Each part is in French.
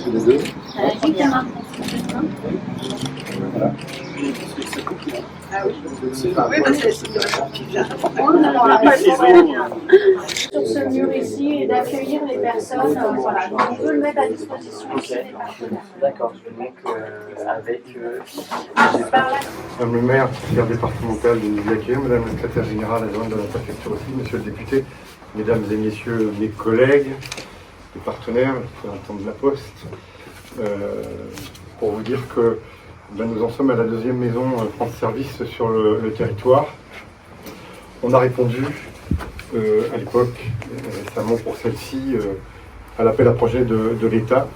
Les deux. Exactement. Voilà. Ah oui. Oui, parce que c'est On n'a pas le problème. Sur ce mur ici et d'accueillir les personnes. Voilà. Donc, on peut le mettre à disposition aussi des partenaires. D'accord. Donc, avec. Par là. Madame le maire, secrétaire départemental de nous accueillir, Madame la secrétaire générale adjointe de la préfecture aussi, Monsieur le député, Mesdames et Messieurs mes collègues, les partenaires, les représentants de la Poste, pour vous dire que nous en sommes à la deuxième maison France Service sur le territoire. On a répondu à l'époque, récemment pour celle-ci, à l'appel à projet de l'État.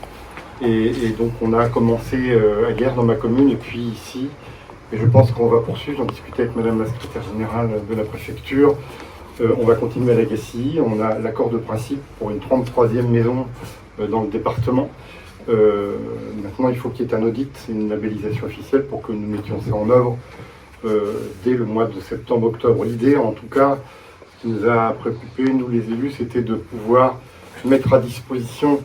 Et donc on a commencé hier dans ma commune et puis ici. Et je pense qu'on va poursuivre. J'en discutais avec Madame la secrétaire générale de la préfecture. On va continuer à l'Agassi. On a l'accord de principe pour une 33e maison dans le département. Maintenant, il faut qu'il y ait un audit, une labellisation officielle pour que nous mettions ça en œuvre dès le mois de septembre-octobre. L'idée, en tout cas, qui nous a préoccupés, nous les élus, c'était de pouvoir mettre à disposition,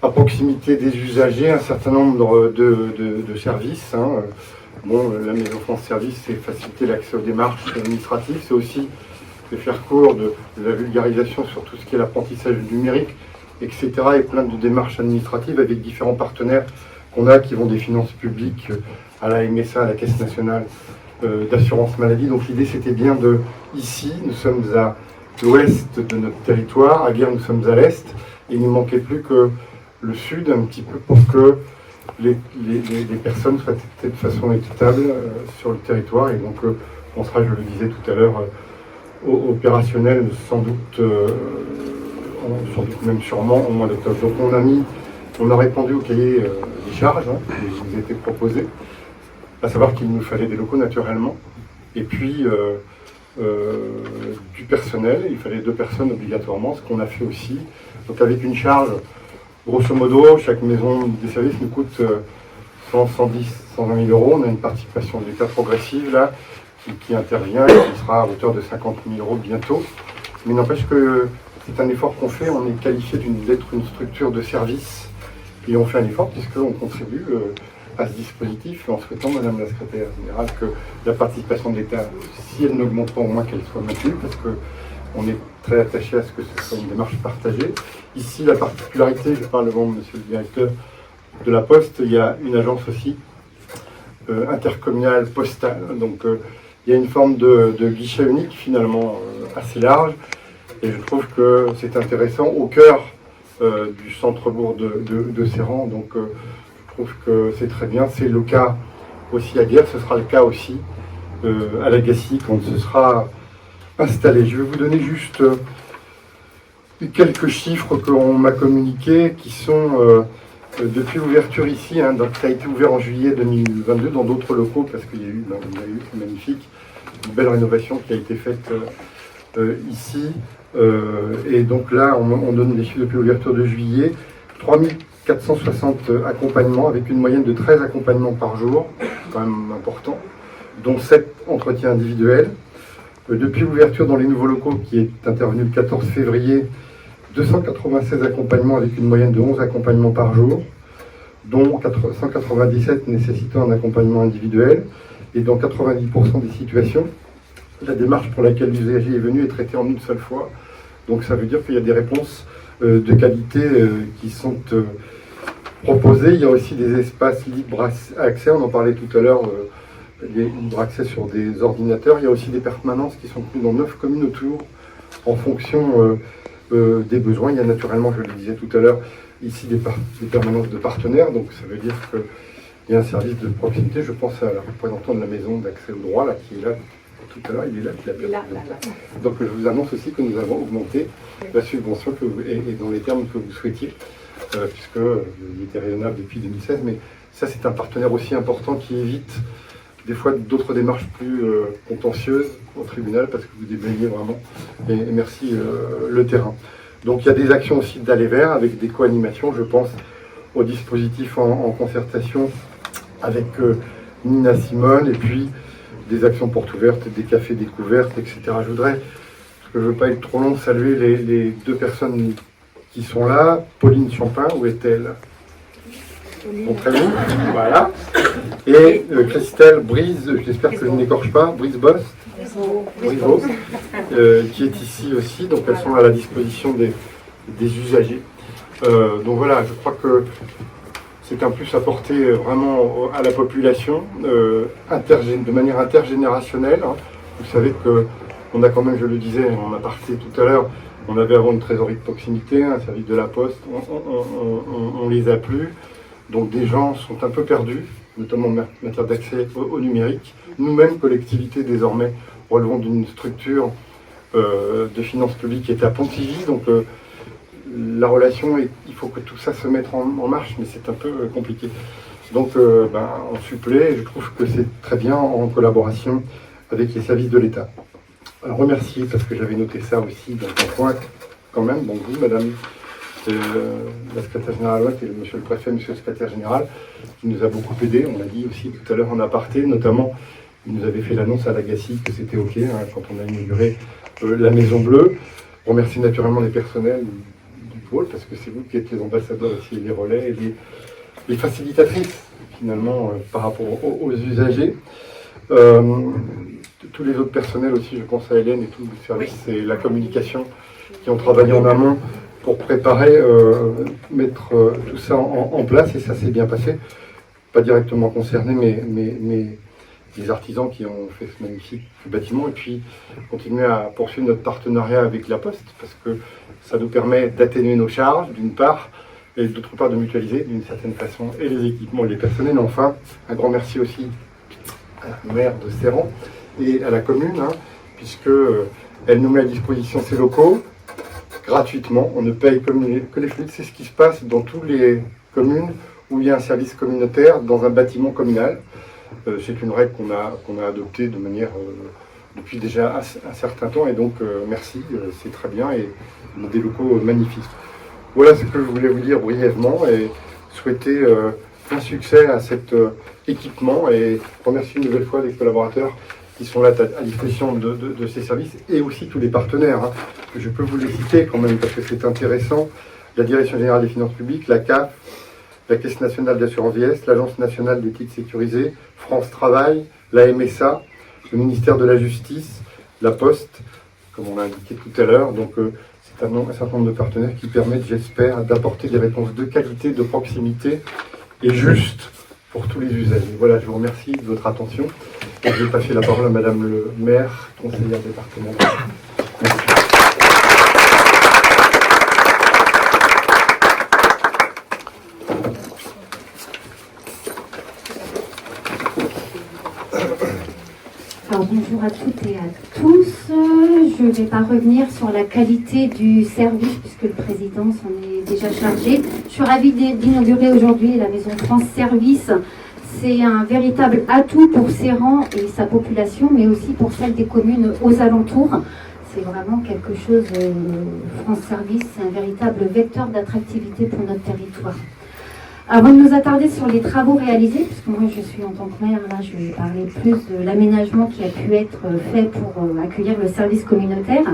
à proximité des usagers, un certain nombre de services. Bon, la Maison France Service, c'est faciliter l'accès aux démarches administratives, c'est aussi de faire court de la vulgarisation sur tout ce qui est l'apprentissage numérique, etc. Et plein de démarches administratives avec différents partenaires qu'on a qui vont des finances publiques à la MSA, à la Caisse nationale d'assurance maladie. Donc l'idée c'était bien de, ici, nous sommes à l'ouest de notre territoire, à Guerre nous sommes à l'est, et il ne manquait plus que le sud un petit peu pour que les personnes soient traitées de façon équitable sur le territoire. Et donc on sera, je le disais tout à l'heure, opérationnel sans doute même sûrement au mois d'octobre. Donc on a répondu au cahier des charges qui nous était proposé, à savoir qu'il nous fallait des locaux naturellement, et puis du personnel. Il fallait 2 personnes obligatoirement, ce qu'on a fait aussi. Donc avec une charge, grosso modo, chaque maison des services nous coûte 100, 110, 120 000 euros. On a une participation de l'État progressive là, qui intervient et qui sera à hauteur de 50 000 euros bientôt. Mais n'empêche que c'est un effort qu'on fait. On est qualifié d'être une structure de service et on fait un effort puisqu'on contribue à ce dispositif en souhaitant, Madame la secrétaire générale, que la participation de l'État, si elle n'augmente pas, au moins qu'elle soit maintenue, parce qu'on est très attaché à ce que ce soit une démarche partagée. Ici, la particularité, je parle devant Monsieur le directeur de la Poste, il y a une agence aussi intercommunale postale. Donc il y a une forme de guichet unique finalement assez large. Et je trouve que c'est intéressant au cœur du centre-bourg de Serran. Donc je trouve que c'est très bien. C'est le cas aussi à Guerre, ce sera le cas aussi à l'Agassi quand ce sera installé. Je vais vous donner juste quelques chiffres qu'on m'a communiqués qui sont depuis l'ouverture ici, donc ça a été ouvert en juillet 2022 dans d'autres locaux parce qu'il y a eu, c'est magnifique, une belle rénovation qui a été faite ici. Et donc là, on donne les chiffres depuis l'ouverture de juillet. 3460 accompagnements avec une moyenne de 13 accompagnements par jour, quand même important, dont 7 entretiens individuels. Depuis l'ouverture dans les nouveaux locaux qui est intervenu le 14 février, 296 accompagnements avec une moyenne de 11 accompagnements par jour, dont 197 nécessitant un accompagnement individuel. Et dans 90% des situations, la démarche pour laquelle l'usager est venu est traitée en une seule fois. Donc ça veut dire qu'il y a des réponses de qualité qui sont proposées. Il y a aussi des espaces libres accès, on en parlait tout à l'heure, libre accès sur des ordinateurs. Il y a aussi des permanences qui sont tenues dans 9 communes autour en fonction des besoins. Il y a naturellement, je le disais tout à l'heure, ici des permanences de partenaires. Donc ça veut dire qu'il y a un service de proximité. Je pense à la représentante de la maison d'accès au droit là, qui est là. Tout à l'heure, il est là, là. Donc je vous annonce aussi que nous avons augmenté la subvention et dans les termes que vous souhaitiez, puisqu'il était raisonnable depuis 2016, mais ça c'est un partenaire aussi important qui évite des fois d'autres démarches plus contentieuses au tribunal, parce que vous déblayez vraiment, et merci le terrain. Donc il y a des actions aussi d'aller vers, avec des co-animations, je pense au dispositif en concertation avec Nina Simone, et puis des actions portes ouvertes, des cafés découvertes, etc. Je voudrais, parce que je ne veux pas être trop long, saluer les 2 personnes qui sont là. Pauline Champin, où est-elle? Montrez-vous, voilà. Et Christelle Brise, j'espère que je n'écorche pas, Brise-Boss, Brisevaux, qui est ici aussi. Donc elles sont à la disposition des usagers. Donc voilà, je crois que c'est un plus apporté vraiment à la population, de manière intergénérationnelle. Hein. Vous savez qu'on a quand même, je le disais en aparté tout à l'heure, on avait avant une trésorerie de proximité, un service de la poste, on les a plus. Donc des gens sont un peu perdus, notamment en matière d'accès au numérique. Nous-mêmes, collectivités désormais, relevons d'une structure de finances publiques qui est à Pontivy. Donc la relation, il faut que tout ça se mette en marche, mais c'est un peu compliqué. Donc on supplée, et je trouve que c'est très bien en collaboration avec les services de l'État. Alors remercier, parce que j'avais noté ça aussi dans un point quand même, donc vous, madame la secrétaire générale et monsieur le préfet, monsieur le secrétaire général, qui nous a beaucoup aidé. On l'a dit aussi tout à l'heure en aparté, notamment, il nous avait fait l'annonce à l'Agassi que c'était OK quand on a inauguré la Maison Bleue. Remercier naturellement les personnels du pôle, parce que c'est vous qui êtes les ambassadeurs aussi, les relais, et les facilitatrices, finalement, par rapport aux usagers. Tous les autres personnels aussi, je pense à Hélène et tout le service et la communication qui ont travaillé en amont pour préparer, mettre tout ça en place, et ça s'est bien passé. Pas directement concerné, mais les artisans qui ont fait ce magnifique bâtiment, et puis continuer à poursuivre notre partenariat avec la Poste, parce que ça nous permet d'atténuer nos charges, d'une part, et d'autre part de mutualiser d'une certaine façon et les équipements et les personnels. Et enfin, un grand merci aussi à la maire de Serran et à la commune, puisque elle nous met à disposition ses locaux gratuitement. On ne paye que les fluides. C'est ce qui se passe dans toutes les communes où il y a un service communautaire dans un bâtiment communal. C'est une règle qu'on a adoptée de manière depuis déjà un certain temps, et donc merci, c'est très bien, et on a des locaux magnifiques. Voilà ce que je voulais vous dire brièvement, et souhaiter plein succès à cet équipement, et remercier une nouvelle fois les collaborateurs qui sont là à disposition de ces services, et aussi tous les partenaires. Je peux vous les citer quand même parce que c'est intéressant. La Direction Générale des Finances Publiques, la CAF, la Caisse Nationale d'Assurance Vieillesse, l'Agence Nationale des Titres Sécurisés, France Travail, la MSA, le ministère de la Justice, la Poste, comme on l'a indiqué tout à l'heure. Donc c'est un certain nombre de partenaires qui permettent, j'espère, d'apporter des réponses de qualité, de proximité et justes pour tous les usagers. Voilà, je vous remercie de votre attention. Et je vais passer la parole à madame le maire, conseillère départementale. Merci. Alors, bonjour à toutes et à tous. Je ne vais pas revenir sur la qualité du service puisque le président s'en est déjà chargé. Je suis ravie d'inaugurer aujourd'hui la maison France Service. C'est un véritable atout pour Serran et sa population, mais aussi pour celle des communes aux alentours. C'est vraiment quelque chose, France Service, c'est un véritable vecteur d'attractivité pour notre territoire. Avant de nous attarder sur les travaux réalisés, puisque moi je suis en tant que maire, là je vais parler plus de l'aménagement qui a pu être fait pour accueillir le service communautaire.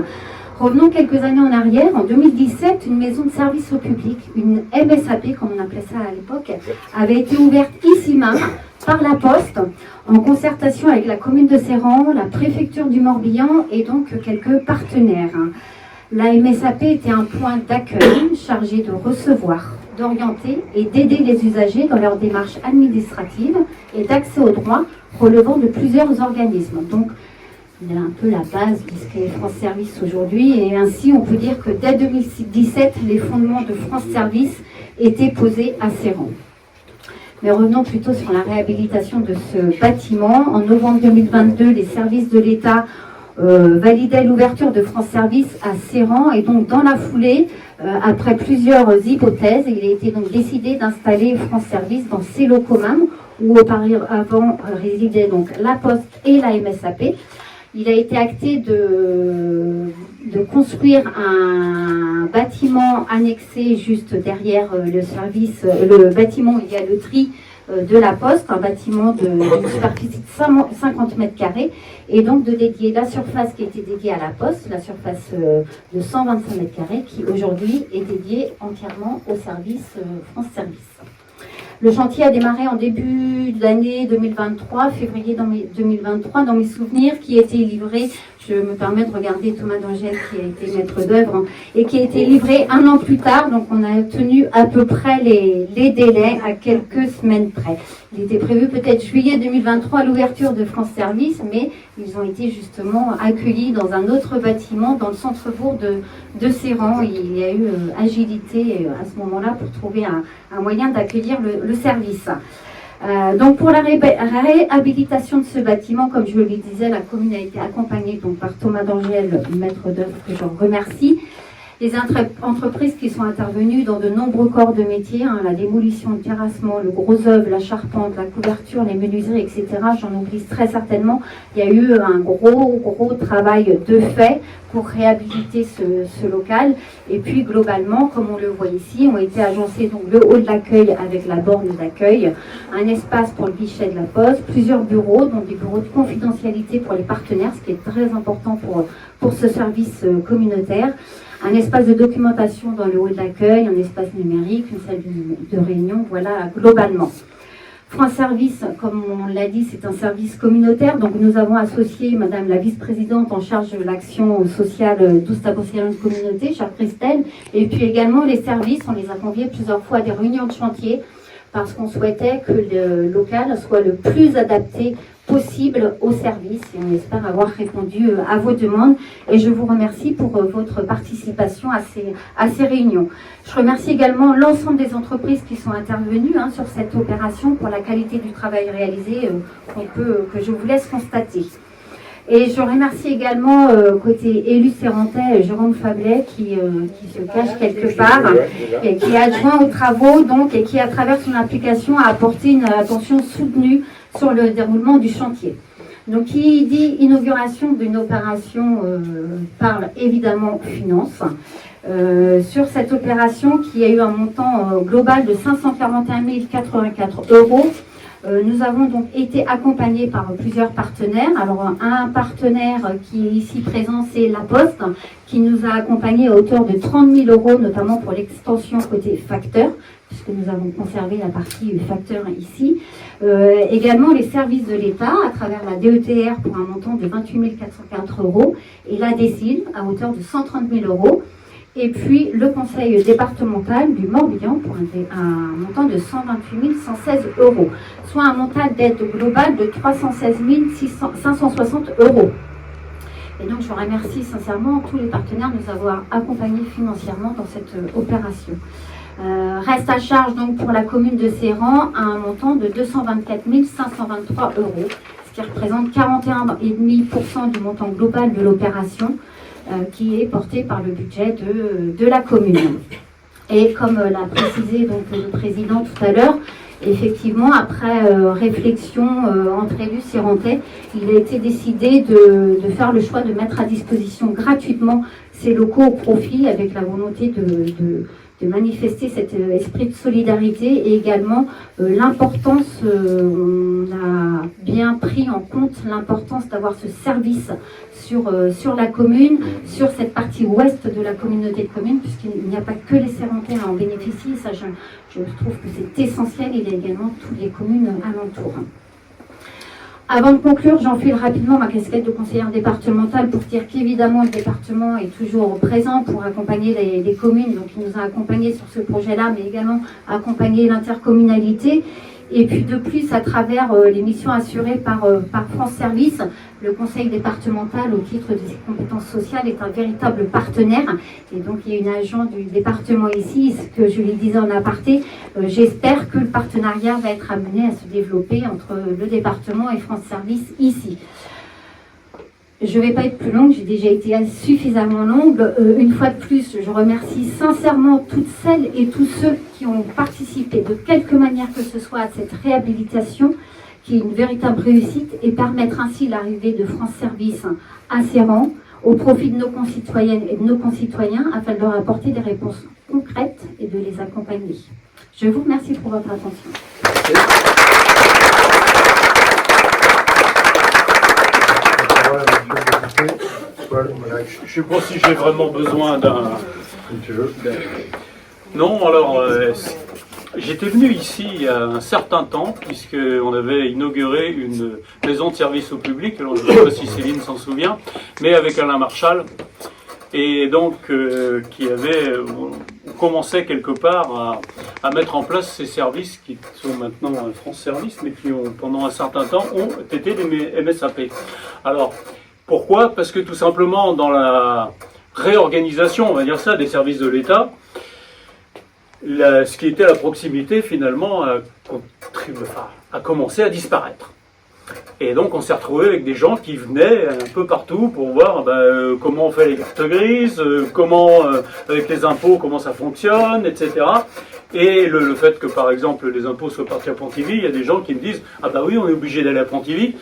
Revenons quelques années en arrière. En 2017, une maison de service au public, une MSAP, comme on appelait ça à l'époque, avait été ouverte ici même par la Poste, en concertation avec la commune de Serran, la préfecture du Morbihan et donc quelques partenaires. La MSAP était un point d'accueil chargé de recevoir, d'orienter et d'aider les usagers dans leurs démarches administratives et d'accès aux droits relevant de plusieurs organismes. Donc, il y a un peu la base de ce qu'est France Service aujourd'hui, et ainsi on peut dire que dès 2017, les fondements de France Service étaient posés à Serran. Mais revenons plutôt sur la réhabilitation de ce bâtiment. En novembre 2022, les services de l'État validaient l'ouverture de France Service à Serran, et donc dans la foulée, après plusieurs hypothèses, il a été donc décidé d'installer France Service dans ces locaux même, où auparavant résidaient donc la Poste et la MSAP. Il a été acté de construire un bâtiment annexé juste derrière le service, le bâtiment où il y a le tri de la Poste, un bâtiment d'une superficie de 50 mètres carrés, et donc de dédier la surface qui était dédiée à la Poste, la surface de 125 mètres carrés, qui aujourd'hui est dédiée entièrement au service France Service. Le chantier a démarré en début d'année 2023, février 2023, dans mes souvenirs, qui a été livré, je me permets de regarder Thomas d'Angèle qui a été maître d'œuvre, et qui a été livré un an plus tard, donc on a tenu à peu près les délais à quelques semaines près. Il était prévu peut-être juillet 2023 à l'ouverture de France Service, mais ils ont été justement accueillis dans un autre bâtiment, dans le centre-bourg de Serran. Il y a eu agilité à ce moment-là pour trouver un moyen d'accueillir le service. Donc pour la réhabilitation de ce bâtiment, comme je le disais, la commune a été accompagnée donc par Thomas d'Angèle, maître d'œuvre, que je remercie. Les entreprises qui sont intervenues dans de nombreux corps de métier, la démolition, le terrassement, le gros œuvre, la charpente, la couverture, les menuiseries, etc. J'en oublie très certainement. Il y a eu un gros travail de fait pour réhabiliter ce local. Et puis globalement, comme on le voit ici, ont été agencés donc le hall d'accueil avec la borne d'accueil, un espace pour le guichet de la Poste, plusieurs bureaux, donc des bureaux de confidentialité pour les partenaires, ce qui est très important pour ce service communautaire. Un espace de documentation dans le hall d'accueil, un espace numérique, une salle de réunion, voilà globalement. France Service, comme on l'a dit, c'est un service communautaire, donc nous avons associé Madame la vice-présidente en charge de l'action sociale d'Oustaco-Sierra Communauté, chère Christelle, et puis également les services, on les a conviés plusieurs fois à des réunions de chantier, parce qu'on souhaitait que le local soit le plus adapté possible au service, et on espère avoir répondu à vos demandes, et je vous remercie pour votre participation à ces réunions. Je remercie également l'ensemble des entreprises qui sont intervenues sur cette opération pour la qualité du travail réalisé que je vous laisse constater. Et je remercie également, côté élu serrantais, Jérôme Fablet, qui se cache quelque part, et qui est adjoint aux travaux, donc, et qui, à travers son implication, a apporté une attention soutenue sur le déroulement du chantier. Donc, qui dit inauguration d'une opération parle évidemment finance. Sur cette opération qui a eu un montant global de 541 084 €, nous avons donc été accompagnés par plusieurs partenaires. Alors un partenaire qui est ici présent, c'est La Poste, qui nous a accompagnés à hauteur de 30 000 €, notamment pour l'extension côté facteur, puisque nous avons conservé la partie facteur ici. Également les services de l'État à travers la DETR pour un montant de 28 404 € et la DECIL à hauteur de 130 000 €. Et puis le conseil départemental du Morbihan pour un montant de 128 116 €, soit un montant d'aide globale de 316 560 €. Et donc je remercie sincèrement tous les partenaires de nous avoir accompagnés financièrement dans cette opération. Reste à charge donc pour la commune de Serran à un montant de 224 523 €, ce qui représente 41,5% du montant global de l'opération, qui est porté par le budget de la commune. Et comme l'a précisé donc le président tout à l'heure, effectivement, après réflexion entre élus serrantais, il a été décidé de faire le choix de mettre à disposition gratuitement ces locaux au profit, avec la volonté de manifester cet esprit de solidarité, et également l'importance, on a bien pris en compte l'importance d'avoir ce service sur la commune, sur cette partie ouest de la communauté de communes, puisqu'il n'y a pas que les Serrantais à en bénéficier. Ça, je trouve que c'est essentiel. Il y a également toutes les communes alentours. Avant de conclure, j'enfile rapidement ma casquette de conseillère départementale pour dire qu'évidemment le département est toujours présent pour accompagner les communes. Donc il nous a accompagnés sur ce projet-là, mais également accompagner l'intercommunalité. Et puis de plus, à travers les missions assurées par France Service, le conseil départemental, au titre de ses compétences sociales, est un véritable partenaire. Et donc il y a une agent du département ici, ce que je lui disais en aparté, j'espère que le partenariat va être amené à se développer entre le département et France Service ici. Je ne vais pas être plus longue, j'ai déjà été suffisamment longue. Une fois de plus, je remercie sincèrement toutes celles et tous ceux qui ont participé de quelque manière que ce soit à cette réhabilitation, qui est une véritable réussite, et permettre ainsi l'arrivée de France Service à Serran au profit de nos concitoyennes et de nos concitoyens, afin de leur apporter des réponses concrètes et de les accompagner. Je vous remercie pour votre attention. Je ne sais pas si j'ai vraiment besoin d'un... Si tu veux. Non, alors, j'étais venu ici il y a un certain temps, puisqu'on avait inauguré une maison de service au public, alors je ne sais pas si Céline s'en souvient, mais avec Alain Marchal, et donc qui avait... On commençait quelque part à mettre en place ces services qui sont maintenant France Service, mais qui ont, pendant un certain temps, ont été des MSAP. Alors, pourquoi? Parce que tout simplement, dans la réorganisation, on va dire ça, des services de l'État, ce qui était à proximité, finalement, a commencé à disparaître. Et donc, on s'est retrouvé avec des gens qui venaient un peu partout pour voir comment on fait les cartes grises, comment, avec les impôts, comment ça fonctionne, etc. Et le fait que, par exemple, les impôts soient partis à Pontivy, il y a des gens qui me disent « Ah bah oui, on est obligé d'aller à Pontivy ».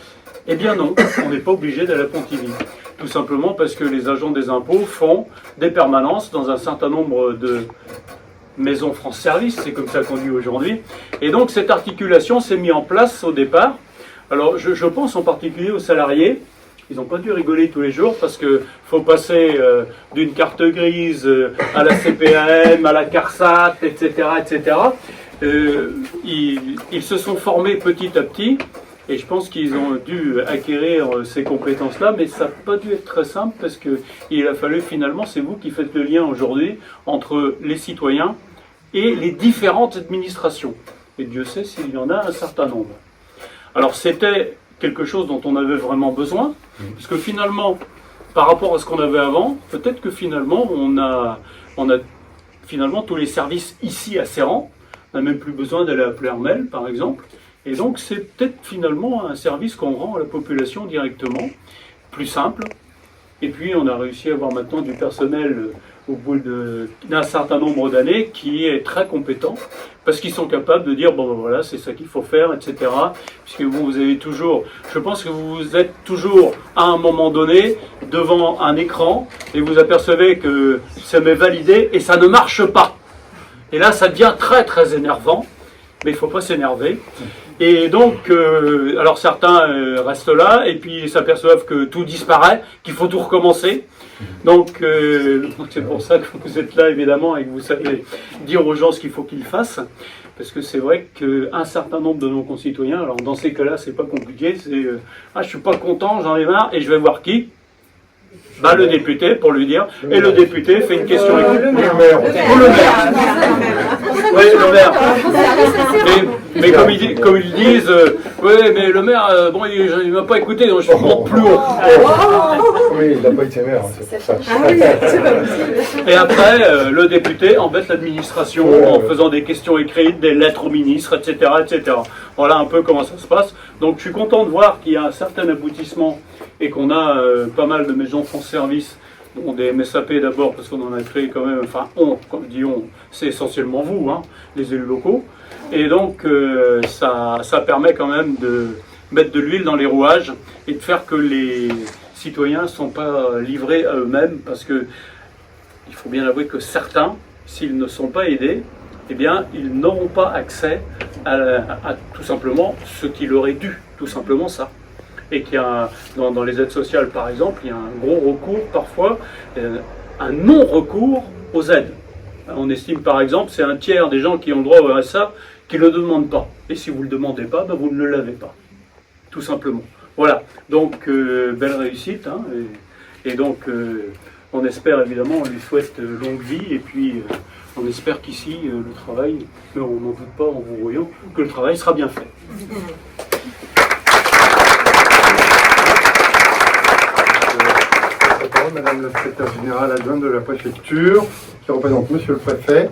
Eh bien non, on n'est pas obligé d'aller à Pontivy. Tout simplement parce que les agents des impôts font des permanences dans un certain nombre de maisons France Service, c'est comme ça qu'on dit aujourd'hui. Et donc cette articulation s'est mise en place au départ. Alors je pense en particulier aux salariés. Ils n'ont pas dû rigoler tous les jours parce qu'il faut passer d'une carte grise à la CPAM, à la CARSAT, etc. etc. Ils se sont formés petit à petit. Et je pense qu'ils ont dû acquérir ces compétences-là, mais ça n'a pas dû être très simple parce qu'il a fallu finalement, c'est vous qui faites le lien aujourd'hui entre les citoyens et les différentes administrations. Et Dieu sait s'il y en a un certain nombre. Alors c'était quelque chose dont on avait vraiment besoin, parce que finalement, par rapport à ce qu'on avait avant, peut-être que finalement, on a finalement tous les services ici à Serran. On n'a même plus besoin d'aller à Plermel, par exemple. Et donc, c'est peut-être finalement un service qu'on rend à la population directement, plus simple. Et puis, on a réussi à avoir maintenant du personnel au bout d'un certain nombre d'années qui est très compétent, parce qu'ils sont capables de dire, bon ben voilà, c'est ça qu'il faut faire, etc. Puisque vous avez toujours, je pense que vous êtes toujours, à un moment donné, devant un écran, et vous apercevez que ça m'est validé, et ça ne marche pas. Et là, ça devient très très énervant, mais il ne faut pas s'énerver. Et donc, alors certains restent là et puis s'aperçoivent que tout disparaît, qu'il faut tout recommencer. Donc c'est pour ça que vous êtes là évidemment et que vous savez dire aux gens ce qu'il faut qu'ils fassent. Parce que c'est vrai qu'un certain nombre de nos concitoyens, alors dans ces cas-là c'est pas compliqué, c'est ah je suis pas content, j'en ai marre et je vais voir qui? Bah, le député, pour lui dire. Et le député fait une question écrite. Le maire. Ou le maire. Oui, le maire. Mais comme ils disent, oui, mais le maire, bon, il ne m'a pas écouté, donc je monte plus haut. Oui, il n'a pas été maire, c'est pour ça. Et après, le député embête l'administration en faisant des questions écrites, des lettres au ministre, etc., etc. Voilà un peu comment ça se passe. Donc je suis content de voir qu'il y a un certain aboutissement et qu'on a pas mal de maisons France Service, bon, des MSAP d'abord, parce qu'on en a créé quand même, enfin comme je dis on, c'est essentiellement vous, hein, les élus locaux. Et donc ça permet quand même de mettre de l'huile dans les rouages et de faire que les citoyens ne sont pas livrés à eux-mêmes, parce que il faut bien avouer que certains, s'ils ne sont pas aidés, eh bien, ils n'auront pas accès à tout simplement ce qu'il aurait dû, tout simplement ça. Et qu'il y a, dans les aides sociales par exemple, il y a un gros recours parfois, un non-recours aux aides. On estime par exemple, c'est un tiers des gens qui ont droit au RSA qui ne le demandent pas. Et si vous ne le demandez pas, ben vous ne le l'avez pas. Tout simplement. Voilà, donc belle réussite. Hein, et donc on espère évidemment, on lui souhaite longue vie et puis on espère qu'ici le travail, mais on n'en doute pas en vous voyant, que le travail sera bien fait. Madame la secrétaire générale adjointe de la préfecture, qui représente Monsieur le Préfet,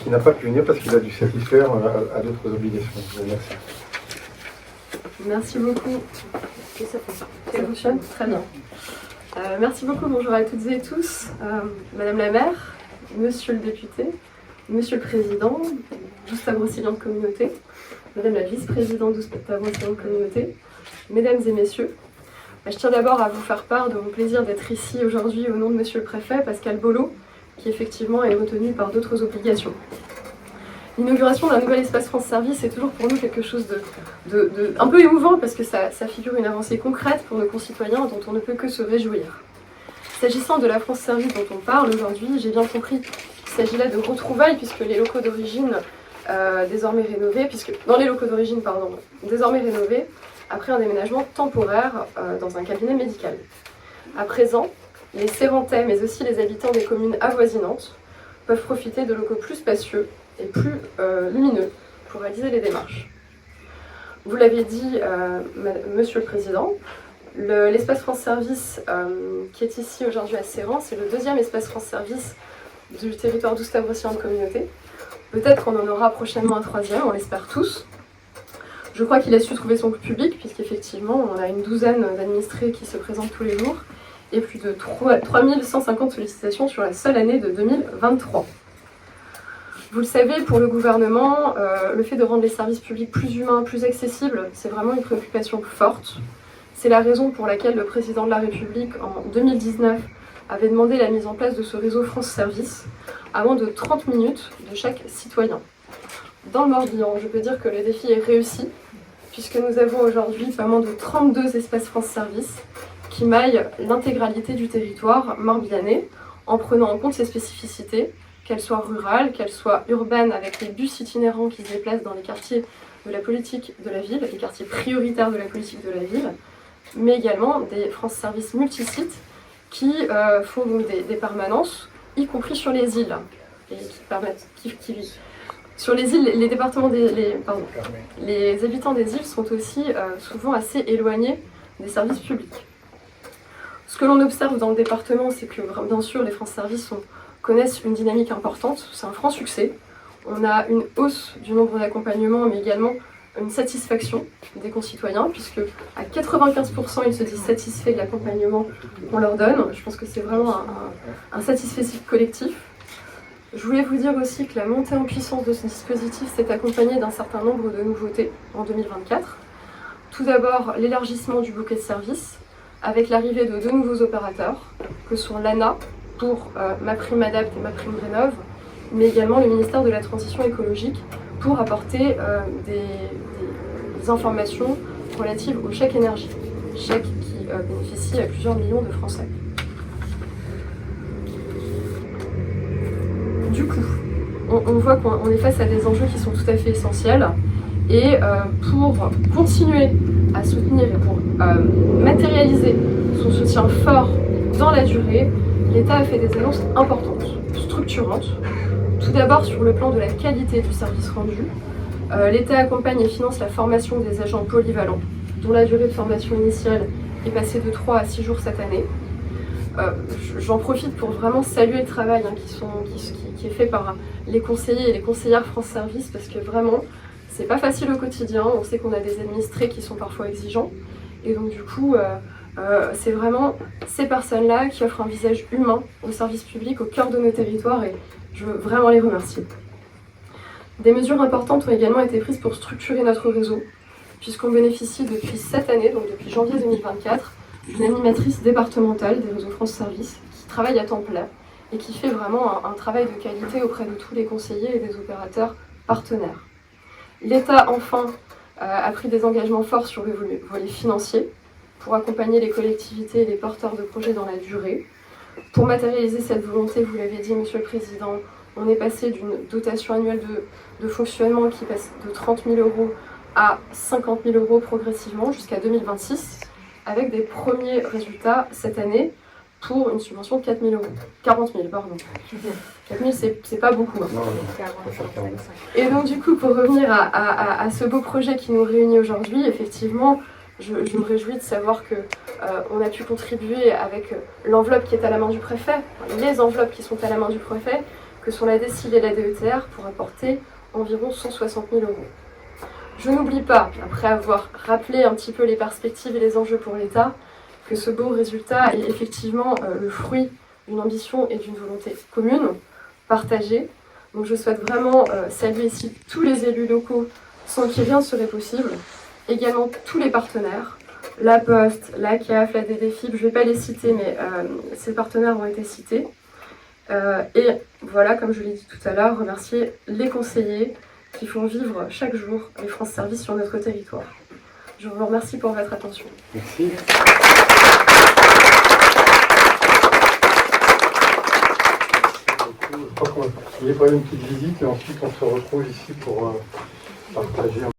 qui n'a pas pu venir parce qu'il a dû satisfaire à d'autres obligations. Je vous remercie. Merci beaucoup. Ça fonctionne très bien. Merci beaucoup, bonjour à toutes et tous. Madame la maire, monsieur le député, monsieur le président d'Oustave-Roussillon Communauté, madame la vice-présidente d'Oustave-Roussillon Communauté, mesdames et messieurs, je tiens d'abord à vous faire part de mon plaisir d'être ici aujourd'hui au nom de monsieur le préfet Pascal Bollot, qui effectivement est retenu par d'autres obligations. L'inauguration d'un nouvel espace France Service est toujours pour nous quelque chose de un peu émouvant parce que ça figure une avancée concrète pour nos concitoyens dont on ne peut que se réjouir. S'agissant de la France Service dont on parle aujourd'hui, j'ai bien compris qu'il s'agit là de retrouvailles puisque les locaux d'origine désormais rénovés, désormais rénovés après un déménagement temporaire dans un cabinet médical. À présent, les Sérentais, mais aussi les habitants des communes avoisinantes, peuvent profiter de locaux plus spacieux et plus lumineux pour réaliser les démarches. Vous l'avez dit, Monsieur le Président, l'espace France Service qui est ici aujourd'hui à Séran, c'est le deuxième espace France Service du territoire d'Oust-Avre-Océan de Communauté. Peut-être qu'on en aura prochainement un troisième, on l'espère tous. Je crois qu'il a su trouver son public, puisqu'effectivement, on a une douzaine d'administrés qui se présentent tous les jours, et plus de 3150 sollicitations sur la seule année de 2023. Vous le savez, pour le gouvernement, le fait de rendre les services publics plus humains, plus accessibles, c'est vraiment une préoccupation forte. C'est la raison pour laquelle le président de la République, en 2019, avait demandé la mise en place de ce réseau France Service à moins de 30 minutes de chaque citoyen. Dans le Morbihan, je peux dire que le défi est réussi, puisque nous avons aujourd'hui pas moins de 32 espaces France Service qui maillent l'intégralité du territoire morbihanais, en prenant en compte ses spécificités, qu'elles soient rurales, qu'elles soient urbaines, avec les bus itinérants qui se déplacent dans les quartiers de la politique de la ville, les quartiers prioritaires de la politique de la ville, mais également des France Service multisites qui font donc des permanences, y compris sur les îles, et qui permettent, sur les îles, les habitants des îles sont aussi souvent assez éloignés des services publics. Ce que l'on observe dans le département, c'est que bien sûr les France Service connaissent une dynamique importante, c'est un franc succès. On a une hausse du nombre d'accompagnements, mais également une satisfaction des concitoyens, puisque à 95% ils se disent satisfaits de l'accompagnement qu'on leur donne. Je pense que c'est vraiment un satisfecit collectif. Je voulais vous dire aussi que la montée en puissance de ce dispositif s'est accompagnée d'un certain nombre de nouveautés en 2024. Tout d'abord, l'élargissement du bouquet de services, avec l'arrivée de 2 nouveaux opérateurs, que sont l'ANA pour MaPrimeAdapt et MaPrimeRénov', mais également le ministère de la Transition écologique pour apporter des informations relatives au chèque énergie, chèque qui bénéficie à plusieurs millions de Français. Du coup, on voit qu'on est face à des enjeux qui sont tout à fait essentiels, et pour continuer à soutenir et pour matérialiser son soutien fort dans la durée, l'État a fait des annonces importantes, structurantes. Tout d'abord sur le plan de la qualité du service rendu, l'État accompagne et finance la formation des agents polyvalents, dont la durée de formation initiale est passée de 3 à 6 jours cette année. J'en profite pour vraiment saluer le travail qui est fait par les conseillers et les conseillères France Service, parce que vraiment, c'est pas facile au quotidien. On sait qu'on a des administrés qui sont parfois exigeants, et donc du coup, c'est vraiment ces personnes-là qui offrent un visage humain au service public, au cœur de nos territoires, et je veux vraiment les remercier. Des mesures importantes ont également été prises pour structurer notre réseau, puisqu'on bénéficie depuis cette année, donc depuis janvier 2024, d'une animatrice départementale des réseaux France Service qui travaille à temps plein et qui fait vraiment un travail de qualité auprès de tous les conseillers et des opérateurs partenaires. L'État, enfin, a pris des engagements forts sur le volet financier pour accompagner les collectivités et les porteurs de projets dans la durée. Pour matérialiser cette volonté, vous l'avez dit, Monsieur le Président, on est passé d'une dotation annuelle de fonctionnement qui passe de 30 000 € à 50 000 € progressivement jusqu'à 2026, avec des premiers résultats cette année pour une subvention de 40 000 pardon. 4 000, c'est pas beaucoup. Hein. Et donc du coup, pour revenir à ce beau projet qui nous réunit aujourd'hui, effectivement, je me réjouis de savoir qu'on a pu contribuer avec l'enveloppe qui est à la main du préfet, les enveloppes qui sont à la main du préfet, que sont la DSIL et la DETR, pour apporter environ 160 000 €. Je n'oublie pas, après avoir rappelé un petit peu les perspectives et les enjeux pour l'État, que ce beau résultat est effectivement le fruit d'une ambition et d'une volonté commune, partagée. Donc je souhaite vraiment saluer ici tous les élus locaux sans qui rien ne serait possible, également tous les partenaires, la Poste, la CAF, la DDFIP, je ne vais pas les citer, mais ces partenaires ont été cités, Et voilà, comme je l'ai dit tout à l'heure, remercier les conseillers qui font vivre chaque jour les France Service sur notre territoire. Je vous remercie pour votre attention. Merci. Je crois qu'on va poursuivre une petite visite et ensuite on se retrouve ici pour partager un